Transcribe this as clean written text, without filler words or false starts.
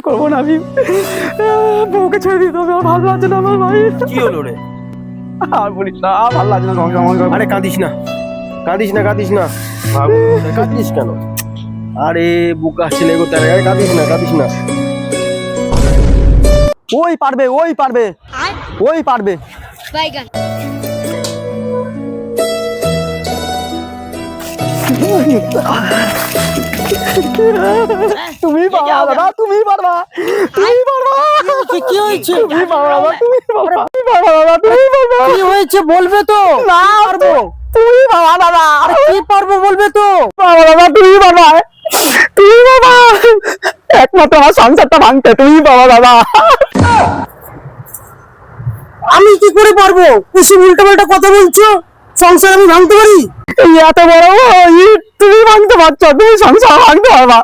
করবো না আমি, বউকে ছেড়ে দিতে হবে, আমার ভালো লাগছে না আমার ভাই। কি হলো রে? আর বলিস না, আর ভালো লাগছে না সংসার। আরে কাঁদিস না, কাঁদিস না, কাঁদিস না বাবু, কাঁদিস কেন? আরে বুকা ছেলে গো তারে, আরে কাঁদিস না, কাঁদিস না। ওই পারবে, ওই পারবে, ওই পারবে। বাইগান তুমি পারবা দাদা, তুমি পারবা, তুমি পারবা। কি হয়েছে? তুমি পারবা দাদা, তুমি পারবা, তুমি পারবা দাদা, তুমি পারবা। কি হয়েছে বলবে তো? না পারবো, তুমি পারবা দাদা। কি পারবো বলবে তো? পারবা দাদা, তুমি পারবা, তুমি পারবা। একমাত্র আমার সংসারটা ভাঙতে তুমি পারবা দাদা। আমি কি করে পারবো? কুসুম উল্টো পাল্টা কথা বলছো, সংসার আমি ভাঙতে পারি? এই এত বড় ইট তুমি ভাঙতে পারছো, তুমি সংসার ভাঙতে পারবা?